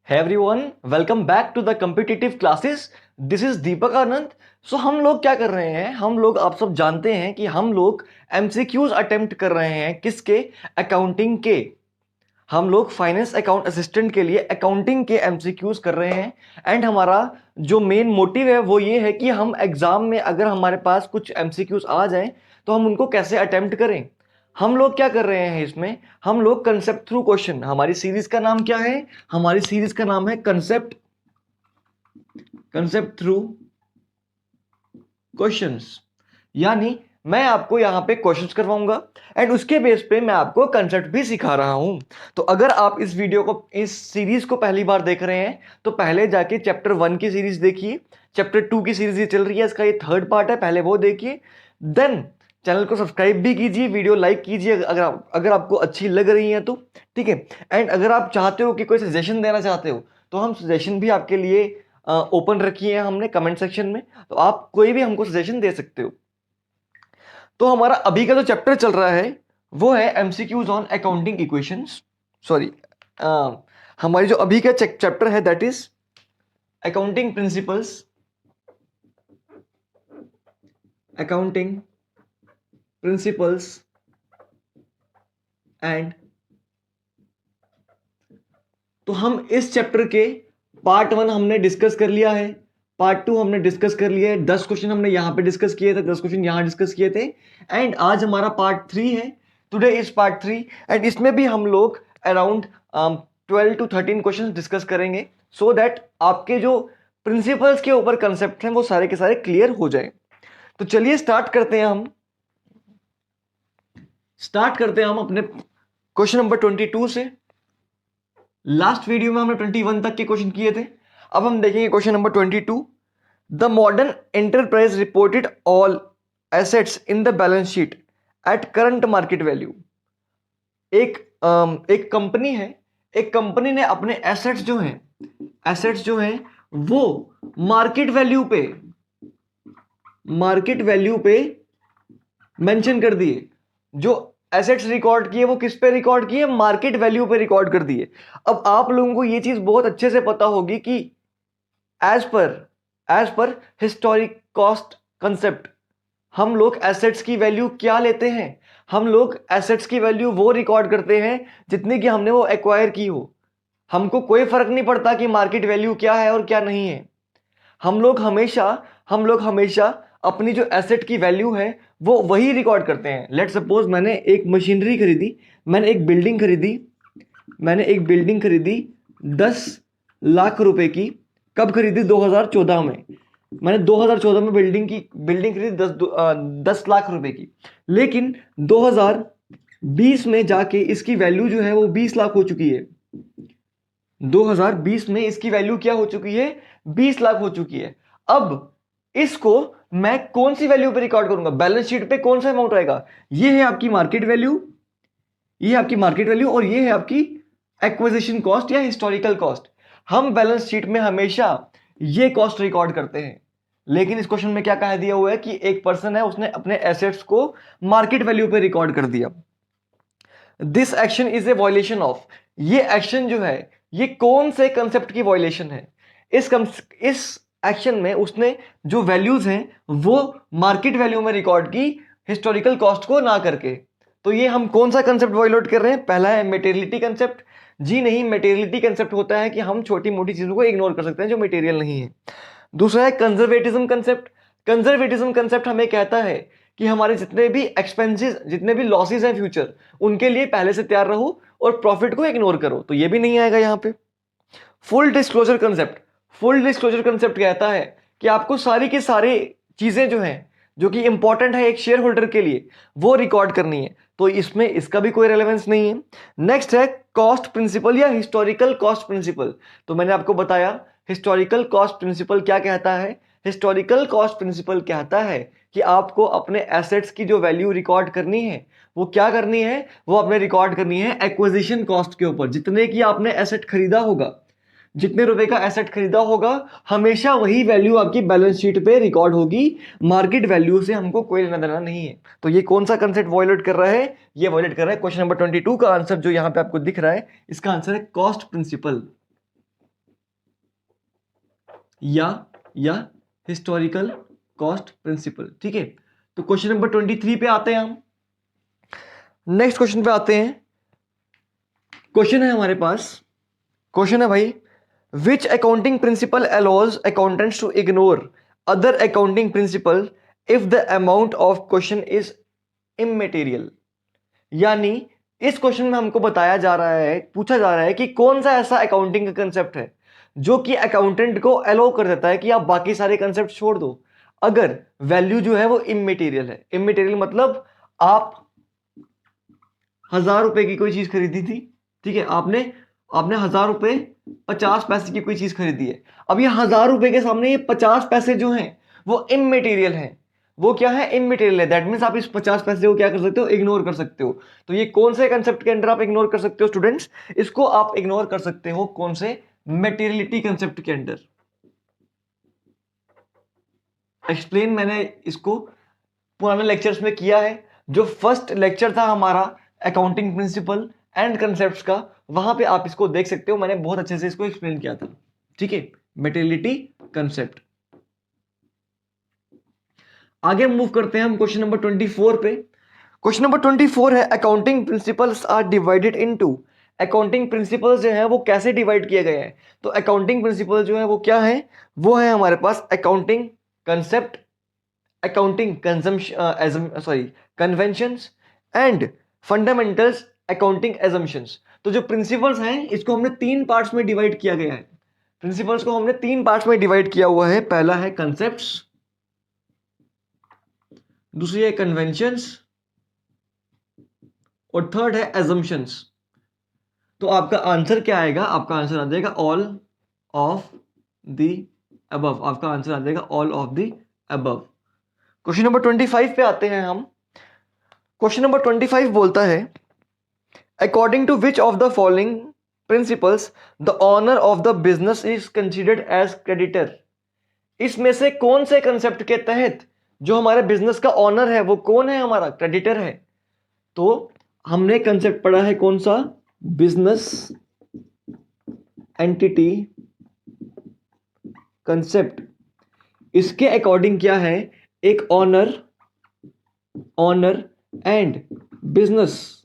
Hey everyone, welcome back to the competitive classes. This is दीपक आनंद. सो हम लोग क्या कर रहे हैं, हम लोग आप सब जानते हैं कि हम लोग एमसीक्यूज अटेम्प्ट कर रहे हैं. किसके? अकाउंटिंग के. हम लोग फाइनेंस अकाउंट असिस्टेंट के लिए अकाउंटिंग के एमसीक्यूज कर रहे हैं. एंड हमारा जो मेन मोटिव है वो ये है कि हम एग्जाम में अगर हमारे पास कुछ एमसीक्यूज आ जाएं तो हम उनको कैसे अटेम्प्ट करें. हम लोग क्या कर रहे हैं इसमें, हम लोग कंसेप्ट थ्रू क्वेश्चन. हमारी सीरीज का नाम क्या है? हमारी सीरीज का नाम है कंसेप्ट थ्रू क्वेश्चंस. यानी मैं आपको यहां पे क्वेश्चंस करवाऊंगा एंड उसके बेस पे मैं आपको कंसेप्ट भी सिखा रहा हूं. तो अगर आप इस वीडियो को, इस सीरीज को पहली बार देख रहे हैं तो पहले जाके चैप्टर 1 की सीरीज देखिए. चैप्टर 2 की सीरीज ये चल रही है, इसका ये थर्ड पार्ट है, पहले वो देखिए. देन चैनल को सब्सक्राइब भी कीजिए, वीडियो लाइक कीजिए अगर आपको अच्छी लग रही है तो. ठीक है. एंड अगर आप चाहते हो कि कोई सजेशन देना चाहते हो तो हम सजेशन भी आपके लिए ओपन रखी है हमने कमेंट सेक्शन में, तो आप कोई भी हमको सजेशन दे सकते हो. तो हमारा अभी का जो चैप्टर चल रहा है वो है MCQs on accounting equations. Sorry, हमारी जो अभी का चैप्टर है that is accounting principles. Accounting principles and. तो हम इस चैप्टर के पार्ट 1 हमने डिस्कस कर लिया है, पार्ट 2 हमने डिस्कस कर लिया है. 10 क्वेश्चन हमने यहां पे डिस्कस किए थे, 10 क्वेश्चन यहां डिस्कस किए थे. एंड आज हमारा पार्ट 3 है. टुडे इज पार्ट 3 एंड इसमें भी हम लोग अराउंड 12 to 13 क्वेश्चन डिस्कस करेंगे सो दैट आपके जो प्रिंसिपल्स के ऊपर कंसेप्ट हैं वो सारे के सारे क्लियर हो जाए. तो चलिए स्टार्ट करते हैं हम अपने क्वेश्चन नंबर 22 से. लास्ट वीडियो में हमने 21 तक के क्वेश्चन किए थे. अब हम देखेंगे question number 22. The modern enterprise reported all assets in the balance sheet at current market value. एक कंपनी है, एक कंपनी ने अपने एसेट्स जो हैं वो मार्केट वैल्यू पे मेंशन कर दिए. जो एसेट्स रिकॉर्ड किए वो किस पे रिकॉर्ड किए? मार्केट वैल्यू पे रिकॉर्ड कर दिए. अब आप लोगों को ये चीज बहुत अच्छे से पता होगी कि as per historic cost concept हम लोग एसेट्स की वैल्यू क्या लेते हैं? हम लोग एसेट्स की वैल्यू वो रिकॉर्ड करते हैं जितनी कि हमने वो एक्वायर की हो. हमको कोई फर्क नहीं पड़ता कि मार्केट वैल्यू क्या है और क्या नहीं है. हम लोग हमेशा अपनी जो एसेट की वैल्यू है वो वही रिकॉर्ड करते हैं. लेट सपोज मैंने एक मशीनरी खरीदी, मैंने एक बिल्डिंग खरीदी 10 लाख रुपए की. कब खरीदी? 2014 में. मैंने 2014 में बिल्डिंग खरीदी 10 लाख रुपए की. लेकिन 2020 में जाके इसकी वैल्यू जो है वो 20 लाख हो चुकी है. 2020 में इसकी वैल्यू क्या हो चुकी है? 20 लाख हो चुकी है. अब इसको मैं कौन सी वैल्यू पे रिकॉर्ड करूंगा? बैलेंस शीट पे कौन सा अमाउंट आएगा? ये है आपकी मार्केट वैल्यू, और ये है आपकी एक्विजिशन कॉस्ट या हिस्टोरिकल कॉस्ट. हम बैलेंस शीट में हमेशा ये कॉस्ट रिकॉर्ड करते हैं. लेकिन इस क्वेश्चन में क्या कहा दिया हुआ है कि एक पर्सन है, उसने अपने एसेट्स को मार्केट वैल्यू पे रिकॉर्ड कर दिया. This action is a violation of. ये एक्शन जो है ये कौन से कंसेप्ट की वायलेशन है? इस एक्शन में उसने जो वैल्यूज हैं वो मार्केट वैल्यू में रिकॉर्ड की, हिस्टोरिकल कॉस्ट को ना करके. तो ये हम कौन सा कंसेप्ट वायलेट कर रहे हैं? पहला है मेटेरियलिटी कंसेप्ट. जी नहीं, मेटेरियलिटी कंसेप्ट होता है कि हम छोटी मोटी चीजों को इग्नोर कर सकते हैं जो मटेरियल नहीं है. दूसरा है कंजर्वेटिज्म कंसेप्ट. कंजर्वेटिज्म कंसेप्ट हमें कहता है कि हमारे जितने भी एक्सपेंसेस, जितने भी लॉसेस हैं फ्यूचर, उनके लिए पहले से तैयार रहो और प्रॉफिट को इग्नोर करो. तो ये भी नहीं आएगा यहां पे. फुल डिस्क्लोजर कंसेप्ट कहता है कि आपको सारी की सारी चीजें जो हैं, जो कि इंपॉर्टेंट है एक शेयर होल्डर के लिए, वो रिकॉर्ड करनी है. तो इसमें इसका भी कोई रेलेवेंस नहीं है. नेक्स्ट है कॉस्ट प्रिंसिपल या हिस्टोरिकल कॉस्ट प्रिंसिपल. तो मैंने आपको बताया हिस्टोरिकल कॉस्ट प्रिंसिपल क्या कहता है. हिस्टोरिकल कॉस्ट प्रिंसिपल कहता है कि आपको अपने एसेट्स की जो वैल्यू रिकॉर्ड करनी है वो क्या करनी है? वो आपने रिकॉर्ड करनी है एक्विजिशन कॉस्ट के ऊपर. जितने की आपने एसेट खरीदा होगा, जितने रुपए का एसेट खरीदा होगा, हमेशा वही वैल्यू आपकी बैलेंस शीट पे रिकॉर्ड होगी. मार्केट वैल्यू से हमको कोई लेना देना नहीं है. तो ये कौन सा कंसेप्ट वायलेट कर रहा है? ये वायलेट कर रहा है क्वेश्चन नंबर 22 का आंसर जो यहां पे आपको दिख रहा है, इसका आंसर है कॉस्ट प्रिंसिपल. या हिस्टोरिकल कॉस्ट प्रिंसिपल। ठीक है, तो क्वेश्चन नंबर 23 पे आते हैं हम। नेक्स्ट क्वेश्चन पे आते हैं। क्वेश्चन है हमारे पास, क्वेश्चन है भाई, which accounting principle allows accountants to ignore other accounting principle if the amount of question is immaterial. यानी इस क्वेश्चन में हमको बताया जा रहा है, पूछा जा रहा है कि कौन सा ऐसा अकाउंटिंग का कंसेप्ट है जो कि अकाउंटेंट को अलाउ कर देता है कि आप बाकी सारे कंसेप्ट छोड़ दो अगर वैल्यू जो है वो इममेटीरियल है। इममेटीरियल मतलब आप 1,000 रुपए की कोई चीज खरीदी थी, ठीक है, आपने 1,000 रुपए 50 पैसे की कोई चीज खरीदी है। अब ये 1,000 रुपए के सामने ये 50 पैसे जो हैं वो इममेटीरियल हैं। वो क्या है? इममेटीरियल है। दैट मीन्स आप इस 50 पैसे को क्या कर सकते हो? इग्नोर कर सकते हो। तो ये कौन से कंसेप्ट के अंदर आप इग्नोर कर सकते हो स्टूडेंट्स? इसको आप इग्नोर कर सकते हो कौन से? मेटीरियलिटी कंसेप्ट के अंदर। एक्सप्लेन मैंने इसको पुराने लेक्चर्स में किया है। जो फर्स्ट लेक्चर था हमारा अकाउंटिंग प्रिंसिपल एंड कंसेप्ट्स का, वहां पे आप इसको देख सकते हो, मैंने बहुत अच्छे से इसको एक्सप्लेन किया था। ठीक है, मेटीरियलिटी कंसेप्ट। आगे मूव करते हैं हम क्वेश्चन नंबर 24 पे। क्वेश्चन नंबर 24 है, accounting principles are divided into. Accounting principles जो है वो कैसे डिवाइड किए गए हैं? तो अकाउंटिंग प्रिंसिपल जो है वो क्या है? वो है हमारे पास accounting concept, accounting conventions and fundamentals accounting assumptions. तो जो प्रिंसिपल्स हैं इसको हमने 3 पार्ट्स में डिवाइड किया गया है। प्रिंसिपल्स को हमने 3 पार्ट्स में डिवाइड किया हुआ है। पहला है कंसेप्ट्स, दूसरी है कन्वेंशंस और थर्ड है एजम्पशंस। तो आपका आंसर क्या आएगा? आपका आंसर आ जाएगा ऑल ऑफ द अबव। आपका आंसर आ जाएगा all of the above. Question number 25 पे आते हैं हम। क्वेश्चन नंबर 25 बोलता है, according to which of the following principles the owner of the business is considered as creditor. इसमें से कौन से कंसेप्ट के तहत जो हमारे बिजनेस का ऑनर है वो कौन है? हमारा क्रेडिटर है। तो हमने कंसेप्ट पढ़ा है कौन सा? Business entity concept. इसके अकॉर्डिंग क्या है? एक ऑनर एंड बिजनेस,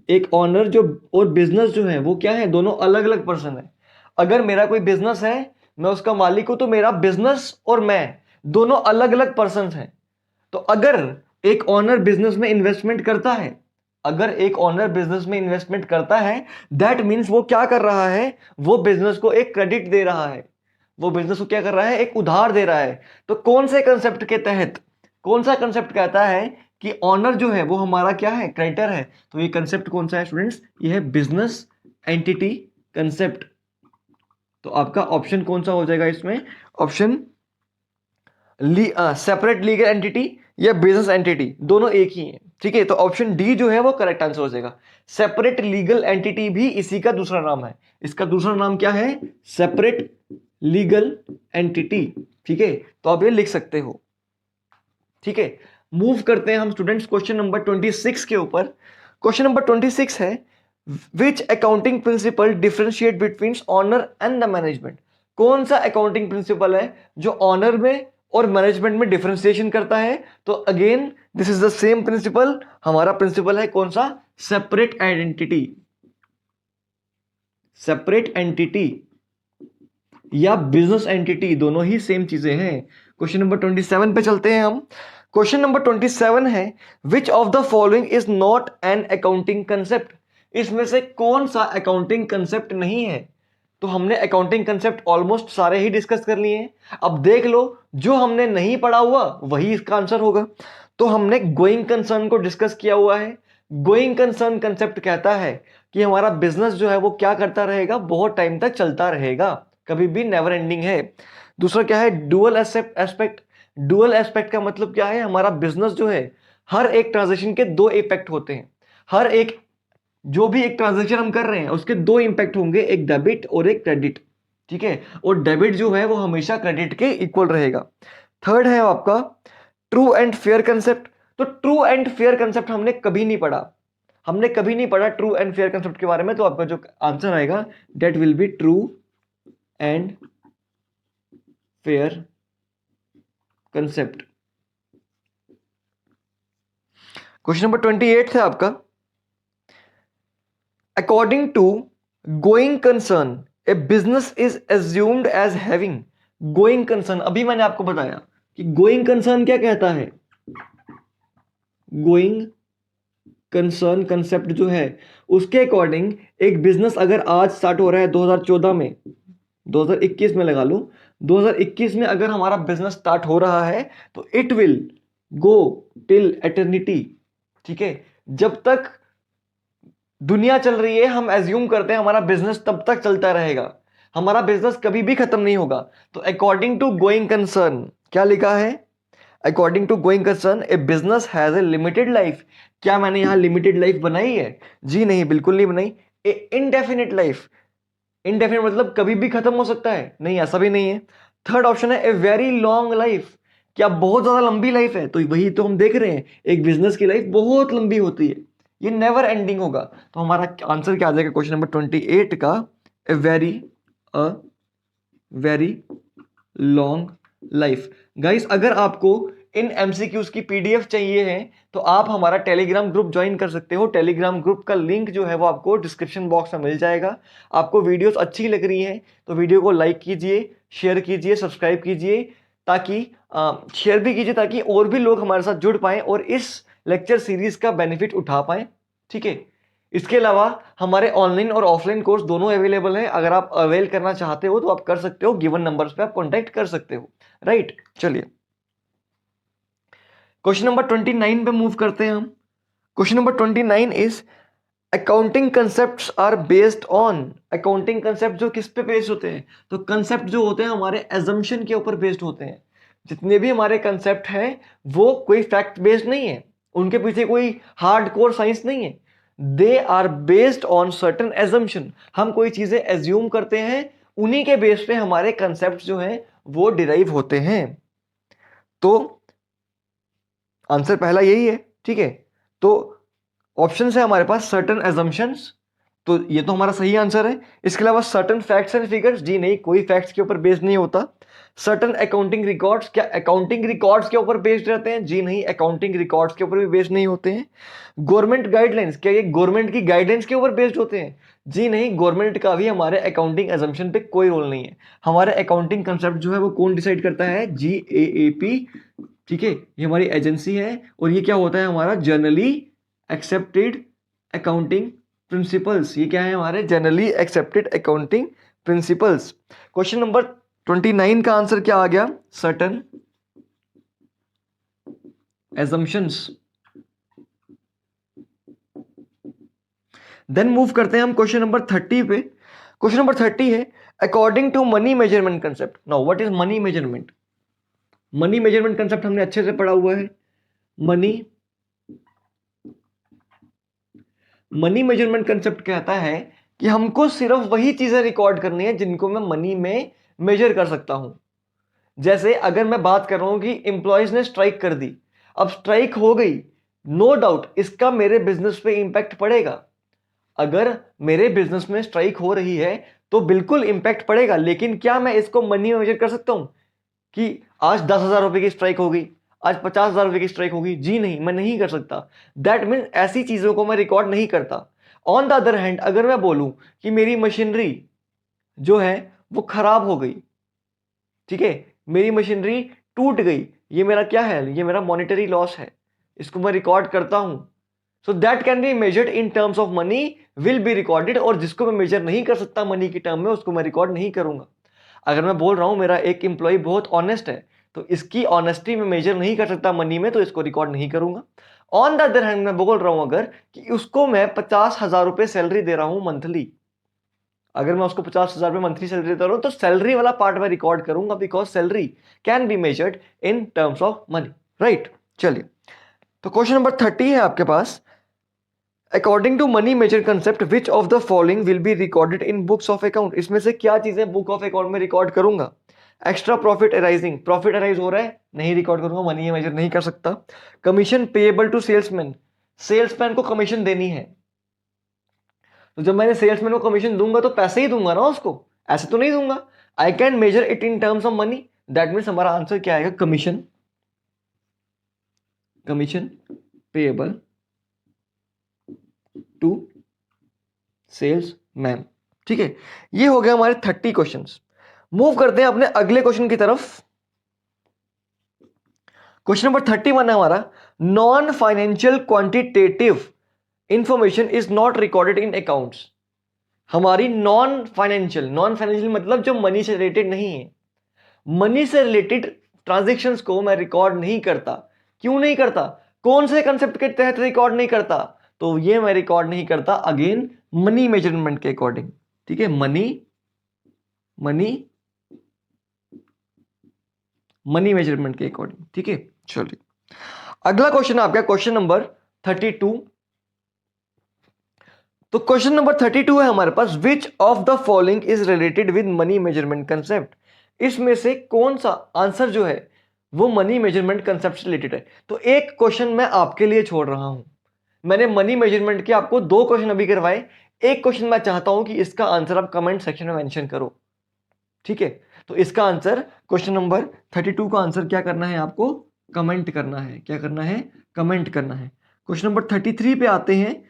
एक ऑनर जो और बिजनेस जो है वो क्या है? दोनों अलग अलग पर्सन है। अगर मेरा कोई बिजनेस है, मैं उसका मालिक हूं, तो मेरा बिजनेस और मैं दोनों अलग अलग पर्सन हैं। तो अगर एक ऑनर बिजनेस में इन्वेस्टमेंट करता है, अगर एक ऑनर बिजनेस में इन्वेस्टमेंट करता है, दैट मीन्स वो क्या कर रहा है? वो बिजनेस को एक क्रेडिट दे रहा है। वो बिजनेस को क्या कर रहा है? एक उधार दे रहा है। तो कौन से कंसेप्ट के तहत, कौन सा कंसेप्ट कहता है कि ऑनर जो है वो हमारा क्या है? क्रेडिटर है। तो ये कंसेप्ट कौन सा है स्टूडेंट्स? ये है बिजनेस एंटिटी कंसेप्ट। तो आपका ऑप्शन कौन सा हो जाएगा इसमें? ऑप्शन सेपरेट लीगल एंटिटी या बिजनेस एंटिटी, दोनों एक ही हैं। ठीक है, तो ऑप्शन डी जो है वो करेक्ट आंसर हो जाएगा। सेपरेट लीगल एंटिटी भी इसी का दूसरा नाम है। इसका दूसरा नाम क्या है? Separate legal entity. ठीक है, तो आप ये लिख सकते हो। ठीक है, मूव करते हैं हम स्टूडेंट्स क्वेश्चन नंबर 26 के ऊपर। क्वेश्चन नंबर 26 है, which accounting principle differentiate between owner and the management. कौन सा अकाउंटिंग प्रिंसिपल है जो ऑनर में और मैनेजमेंट में डिफरेंशिएशन करता है? तो again this is the same principle. हमारा प्रिंसिपल है कौन सा? सेपरेट आइडेंटिटी, सेपरेट एंटिटी या बिजनेस एंटिटी, दोनों ही सेम चीजें हैं। क्वेश्चन नंबर 27 पे चलते हैं हम। क्वेश्चन नंबर 27 है, विच of the following is not an accounting concept. इसमें से कौन सा अकाउंटिंग कंसेप्ट नहीं है? तो हमने अकाउंटिंग कंसेप्ट ऑलमोस्ट सारे ही डिस्कस कर लिए हैं। अब देख लो, जो हमने नहीं पढ़ा हुआ वही इसका आंसर होगा। तो हमने गोइंग कंसर्न को डिस्कस किया हुआ है। गोइंग कंसर्न कंसेप्ट कहता है कि हमारा बिजनेस जो है वो क्या करता रहेगा? बहुत टाइम तक चलता रहेगा, कभी भी नेवर एंडिंग है। दूसरा क्या है? Dual aspect. डुअल एस्पेक्ट का मतलब क्या है? हमारा बिजनेस जो है, हर एक ट्रांजेक्शन के दो इफेक्ट होते हैं। हर एक जो भी एक ट्रांजेक्शन हम कर रहे हैं उसके दो इंपैक्ट होंगे, एक डेबिट और एक क्रेडिट। ठीक है, और डेबिट जो है वो हमेशा क्रेडिट के इक्वल रहेगा। थर्ड है आपका ट्रू एंड फेयर कंसेप्ट। तो ट्रू एंड फेयर कंसेप्ट हमने कभी नहीं पढ़ा। हमने कभी नहीं पढ़ा ट्रू एंड फेयर कंसेप्ट के बारे में। तो आपका जो आंसर आएगा that will be true and fair concept. Question number 28 है आपका, according to going concern a business is assumed as having, going concern, अभी मैंने आपको बताया कि गोइंग कंसर्न क्या कहता है, गोइंग कंसर्न कंसेप्ट जो है उसके अकॉर्डिंग एक बिजनेस अगर आज स्टार्ट हो रहा है 2014 में, 2021 में लगा लो, 2021 में अगर हमारा बिजनेस स्टार्ट हो रहा है तो it will go till eternity. ठीक है, जब तक दुनिया चल रही है हम एज्यूम करते हैं हमारा बिजनेस तब तक चलता रहेगा, हमारा बिजनेस कभी भी खत्म नहीं होगा। तो अकॉर्डिंग टू गोइंग कंसर्न क्या लिखा है, according to going concern a business has a limited life. क्या मैंने यहां लिमिटेड लाइफ बनाई है? जी नहीं, बिल्कुल नहीं बनाई। ए इनडेफिनिट लाइफ, इनडेफिनिट मतलब कभी भी खत्म हो सकता है? नहीं, ऐसा भी नहीं है। थर्ड ऑप्शन है ए वेरी लॉन्ग लाइफ, क्या बहुत ज्यादा लंबी लाइफ है? तो वही तो हम देख रहे हैं, एक बिजनेस की लाइफ बहुत लंबी होती है, ये नेवर एंडिंग होगा। तो हमारा आंसर क्या आ जाएगा क्वेश्चन नंबर 28 का, a very long life. Guys अगर आपको इन एमसीक्यूज की पीडीएफ चाहिए है तो आप हमारा टेलीग्राम ग्रुप ज्वाइन कर सकते हो। टेलीग्राम ग्रुप का लिंक जो है वो आपको डिस्क्रिप्शन बॉक्स में मिल जाएगा। आपको वीडियोस अच्छी लग रही हैं तो वीडियो को लाइक कीजिए, शेयर कीजिए, सब्सक्राइब कीजिए, ताकि शेयर भी कीजिए ताकि और भी लोग हमारे साथ जुड़ पाएं और इस लेक्चर सीरीज का बेनिफिट उठा पाएं। ठीक है, इसके अलावा हमारे ऑनलाइन और ऑफलाइन कोर्स दोनों अवेलेबल हैं। अगर आप अवेल करना चाहते हो तो आप कर सकते हो, गिवन नंबर्स पे आप कॉन्टेक्ट कर सकते हो। राइट, चलिए क्वेश्चन नंबर 29 पे मूव करते हैं हम। Question number 29 is accounting concepts are based on, accounting concept जो किस पे बेस्ड होते हैं? तो कंसेप्ट जो होते हैं हमारे एजम्पशन के ऊपर बेस्ड होते हैं। जितने भी हमारे कंसेप्ट हैं वो कोई फैक्ट बेस्ड नहीं है, उनके पीछे कोई हार्डकोर साइंस नहीं है। They are based on certain assumption, हम कोई चीजें एज्यूम करते हैं, उन्हीं के बेस पे हमारे कंसेप्ट जो हैं वो डिराइव होते हैं। तो आंसर पहला यही है। ठीक है, तो ऑप्शन है हमारे पास सर्टन एजम्पशंस, तो ये तो हमारा सही आंसर है। इसके अलावा सर्टन फैक्ट्स एंड फिगर्स, जी नहीं, कोई फैक्ट्स के ऊपर बेस्ड नहीं होता। सर्टन अकाउंटिंग रिकॉर्ड्स, क्या अकाउंटिंग रिकॉर्ड्स के ऊपर बेस्ड रहते हैं? जी नहीं, अकाउंटिंग रिकॉर्ड्स के ऊपर भी बेस्ड नहीं होते हैं। गवर्नमेंट गाइडलाइंस, क्या ये गवर्नमेंट की गाइडेंस के ऊपर बेस्ड होते हैं? जी नहीं, गवर्नमेंट का भी हमारे अकाउंटिंग एजम्पशन पे कोई रोल नहीं है। हमारे अकाउंटिंग कंसेप्ट जो है वो कौन डिसाइड करता है? GAAP। ठीक है, ये हमारी एजेंसी है और ये क्या होता है हमारा जनरली एक्सेप्टेड अकाउंटिंग प्रिंसिपल्स। ये क्या है हमारे generally accepted accounting principles. Question number 29 का आंसर क्या आ गया? Certain assumptions. देन मूव करते हैं हम क्वेश्चन नंबर 30 पे। क्वेश्चन नंबर 30 है according to money measurement concept. Now what is money measurement? Money measurement concept हमने अच्छे से पढ़ा हुआ है। मनी मेजरमेंट कंसेप्ट कहता है कि हमको सिर्फ वही चीजें रिकॉर्ड करनी है जिनको मैं मनी में मेजर कर सकता हूं। जैसे अगर मैं बात कर रहा हूं कि इंप्लॉयज ने स्ट्राइक कर दी, अब स्ट्राइक हो गई, नो डाउट इसका मेरे बिजनेस पे इंपैक्ट पड़ेगा। अगर मेरे बिजनेस में स्ट्राइक हो रही है तो बिल्कुल इंपैक्ट पड़ेगा, लेकिन क्या मैं इसको मनी में मेजर कर सकता हूं कि आज 10,000 रुपए की स्ट्राइक हो गई, आज 50,000 रुपए की स्ट्राइक होगी? जी नहीं, मैं नहीं कर सकता। दैट मीन ऐसी चीजों को मैं रिकॉर्ड नहीं करता। ऑन द अदर हैंड अगर मैं बोलूं कि मेरी मशीनरी जो है वो खराब हो गई, ठीक है, मेरी मशीनरी टूट गई, ये मेरा क्या है? ये मेरा मॉनेटरी लॉस है, इसको मैं रिकॉर्ड करता हूं। So that can be measured in terms of money, will be recorded. और जिसको मैं मेजर नहीं कर सकता मनी की टर्म में उसको मैं रिकॉर्ड नहीं करूंगा। अगर मैं बोल रहा हूं मेरा एक इंप्लॉय बहुत ऑनेस्ट है तो इसकी ऑनेस्टी में मेजर नहीं कर सकता मनी में, तो इसको रिकॉर्ड नहीं करूंगा। ऑन द अदर हैंड मैं बोल रहा हूं अगर कि उसको मैं 50,000 रुपए सैलरी दे रहा हूं मंथली, अगर मैं उसको 50,000 रुपए मंथली सैलरी देता हूं तो सैलरी वाला पार्ट मैं रिकॉर्ड करूंगा, because salary can be measured in terms of money. Right, चलिए तो क्वेश्चन नंबर 30 है आपके पास, according to money measure concept which of the following will be recorded in books of account? इसमें से क्या चीजें बुक ऑफ अकाउंट में रिकॉर्ड करूंगा? Extra profit arising, profit arise हो रहा है, नहीं रिकॉर्ड करूंगा, मनी मेजर नहीं कर सकता। Commission payable to salesman, salesman को कमीशन देनी है, तो जब मैंने सेल्समैन को कमीशन दूंगा तो पैसे ही दूंगा ना उसको, ऐसे तो नहीं दूंगा। I can measure it in terms of money, that means हमारा आंसर क्या आएगा, commission, commission payable to salesman. ठीक है, ये हो गया हमारे 30 क्वेश्चंस। मूव करते हैं अपने अगले क्वेश्चन की तरफ। क्वेश्चन नंबर 31 है हमारा, non financial quantitative information is not recorded in accounts. हमारी नॉन फाइनेंशियल मतलब जो मनी से रिलेटेड नहीं है, मनी से रिलेटेड ट्रांजेक्शन्स को मैं रिकॉर्ड नहीं करता। क्यों नहीं करता, कौन से कंसेप्ट के तहत रिकॉर्ड नहीं करता, तो ये मैं रिकॉर्ड नहीं करता अगेन मनी मेजरमेंट के अकॉर्डिंग। ठीक है, मनी मेजरमेंट के अकॉर्डिंग। ठीक है, चलिए अगला क्वेश्चन आपका क्वेश्चन नंबर 32। तो क्वेश्चन नंबर 32 है हमारे पास, which of the following is related with money measurement concept. इसमें से कौन सा आंसर जो है वो मनी मेजरमेंट कंसेप्ट से रिलेटेड है। तो एक क्वेश्चन मैं आपके लिए छोड़ रहा हूं, मैंने मनी मेजरमेंट के आपको 2 क्वेश्चन अभी करवाए, एक क्वेश्चन मैं चाहता हूं कि इसका आंसर आप कमेंट सेक्शन में मेंशन करो। ठीक है, तो इसका आंसर क्वेश्चन नंबर 32 का आंसर क्या करना है, आपको कमेंट करना है। क्या करना है, कमेंट करना है। क्वेश्चन नंबर 33 पे आते हैं,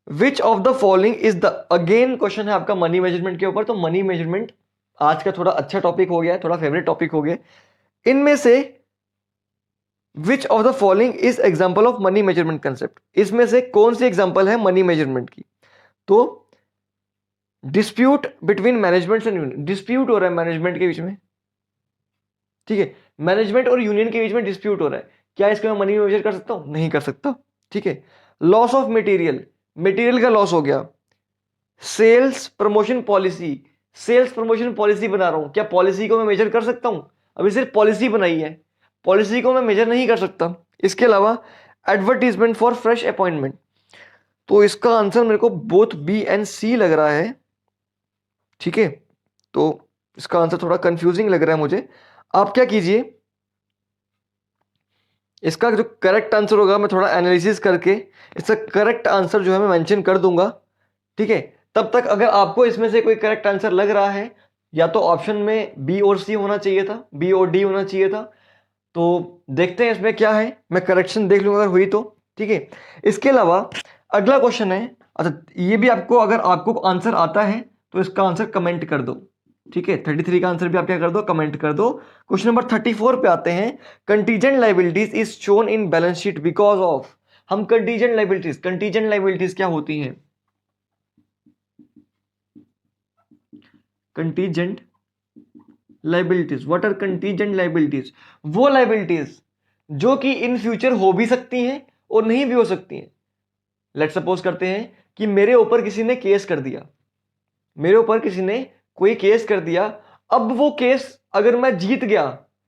विच of the following is the, again question है आपका मनी मेजरमेंट के ऊपर। तो मनी मेजरमेंट आज का थोड़ा अच्छा टॉपिक हो गया, थोड़ा फेवरेट टॉपिक हो गया। इनमें से विच of the following is example of money measurement concept, इसमें से कौन सी एग्जांपल है मनी मेजरमेंट की। तो dispute between management and union, dispute हो रहा है मैनेजमेंट के बीच में। ठीक है, मैनेजमेंट और यूनियन के बीच में डिस्प्यूट हो रहा है, क्या इसको मैं मनी में मेजर कर सकता हूं, नहीं कर सकता। ठीक है, लॉस ऑफ मटेरियल, मटेरियल का लॉस हो गया। Sales promotion policy, sales promotion policy बना रहा हूं, क्या पॉलिसी को मैं मेजर कर सकता हूं, अभी सिर्फ पॉलिसी बनाई है, पॉलिसी को मैं मेजर नहीं कर सकता। इसके अलावा एडवर्टीजमेंट फॉर फ्रेश अपॉइंटमेंट, तो इसका आंसर मेरे को बोथ बी एंड सी लग रहा है। ठीक है, तो इसका आंसर थोड़ा कंफ्यूजिंग लग रहा है मुझे। आप क्या कीजिए, इसका जो करेक्ट आंसर होगा मैं थोड़ा एनालिसिस करके इसका करेक्ट आंसर जो है मैं मेंशन कर दूंगा। ठीक है, तब तक अगर आपको इसमें से कोई करेक्ट आंसर लग रहा है, या तो ऑप्शन में बी और सी होना चाहिए था, बी और डी होना चाहिए था, तो देखते हैं इसमें क्या है, मैं करेक्शन देख लूंगा अगर हुई तो। ठीक है, इसके अलावा अगला क्वेश्चन है, अच्छा ये भी आपको, अगर आपको आंसर आता है तो इसका आंसर कमेंट कर दो। ठीक है, 33 का आंसर भी आप क्या कर दो, कमेंट कर दो। क्वेश्चन नंबर 34 पे आते हैं, contingent liabilities is shown in balance sheet because of. हम कंटीजेंट लायबिलिटीज क्या होती हैं, contingent liabilities, what are contingent liabilities, वो लायबिलिटीज जो कि इन फ्यूचर हो भी सकती हैं और नहीं भी हो सकती हैं। लेट सपोज करते हैं कि मेरे ऊपर किसी ने केस कर दिया, मेरे ऊपर किसी ने कोई केस कर दिया, अब वो केस अगर मैं जीत गया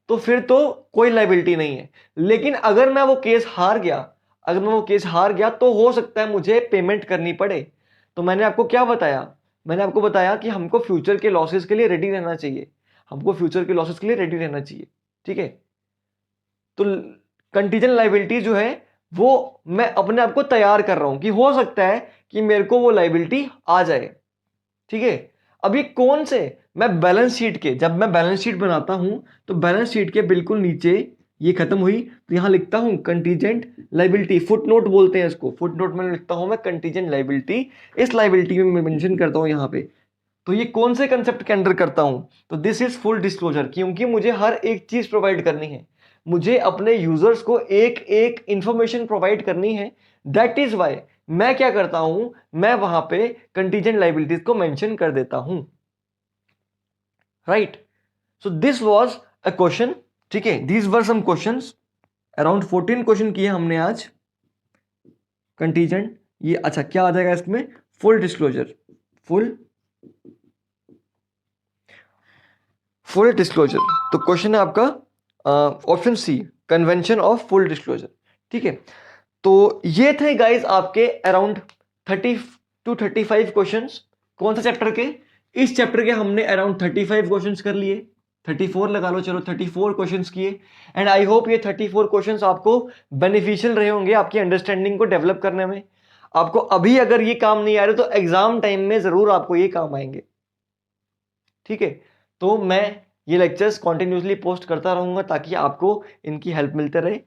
तो फिर तो कोई लायबिलिटी नहीं है, लेकिन अगर मैं वो केस हार गया, अगर मैं वो केस हार गया तो हो सकता है मुझे पेमेंट करनी पड़े। तो मैंने आपको क्या बताया, मैंने आपको बताया कि हमको फ्यूचर के लॉसेस के लिए रेडी रहना चाहिए, हमको फ्यूचर के लॉसेस के लिए रेडी रहना चाहिए। ठीक है, तो कंटीजेंट लायबिलिटी जो है वो मैं अपने आप को तैयार कर रहा हूं कि हो सकता है कि मेरे को वो लायबिलिटी आ जाए। ठीक है, अब ये कौन से, मैं बैलेंस शीट के, जब मैं बैलेंस शीट बनाता हूं तो बैलेंस शीट के बिल्कुल नीचे ये खत्म हुई तो यहां लिखता हूं कंटीजेंट लायबिलिटी, फुटनोट बोलते हैं इसको, फुटनोट में लिखता हूं मैं कंटीजेंट लायबिलिटी, इस लायबिलिटी में मैं मेंशन करता हूं यहां पे। तो ये कौन से कंसेप्ट के अंडर करता हूं, तो दिस इज फुल डिस्क्लोजर, क्योंकि मुझे हर एक चीज प्रोवाइड करनी है, मुझे अपने यूजर्स को एक एक इंफॉर्मेशन प्रोवाइड करनी है। दैट इज वाई मैं क्या करता हूं, मैं वहां पे कंटीजेंट लायबिलिटीज को मेंशन कर देता हूं। Right, so this was a question. ठीक है, these were some questions, around 14 question किए हमने आज कंटीजेंट। ये अच्छा क्या आ जाएगा इसमें, फुल डिस्क्लोजर, फुल डिस्क्लोजर। तो क्वेश्चन है आपका option C, convention of full disclosure. ठीक है, तो ये थे गाइस आपके अराउंड 30 to 35 क्वेश्चंस। कौन सा चैप्टर के, इस चैप्टर के हमने अराउंड 35 क्वेश्चंस कर लिए, 34 लगा लो, चलो 34 क्वेश्चंस किए। एंड आई होप ये 34 क्वेश्चंस आपको बेनिफिशियल रहे होंगे आपकी अंडरस्टैंडिंग को डेवलप करने में। आपको अभी अगर ये काम नहीं आ रहे तो एग्जाम टाइम में जरूर आपको ये काम आएंगे। ठीक है, तो मैं ये लेक्चर्स कॉन्टिन्यूसली पोस्ट करता रहूँगा ताकि आपको इनकी हेल्प मिलते रहे।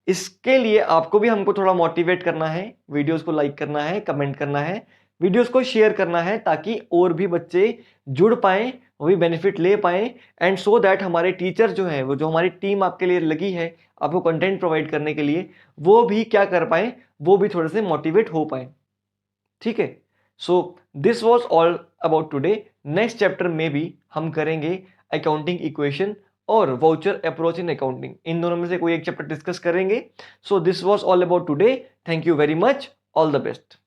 इसके लिए आपको भी हमको थोड़ा मोटिवेट करना है, वीडियोस को लाइक करना है, कमेंट करना है, वीडियोस को शेयर करना है ताकि और भी बच्चे जुड़ पाएँ, वो भी बेनिफिट ले पाएँ एंड सो दैट हमारे टीचर जो हैं, वो जो हमारी टीम आपके लिए लगी है, आपको कंटेंट प्रोवाइड करने के लिए, वो भी क्या कर पाएँ, वो भी थोड़े से मोटिवेट हो पाएँ। ठीक है? सो this was all about today. Next chapter में भी हम करेंगे अकाउंटिंग इक्वेशन और वाउचर अप्रोच इन अकाउंटिंग। इन दोनों में से कोई एक चैप्टर डिस्कस करेंगे। सो this was all about today. Thank you very much. All the best.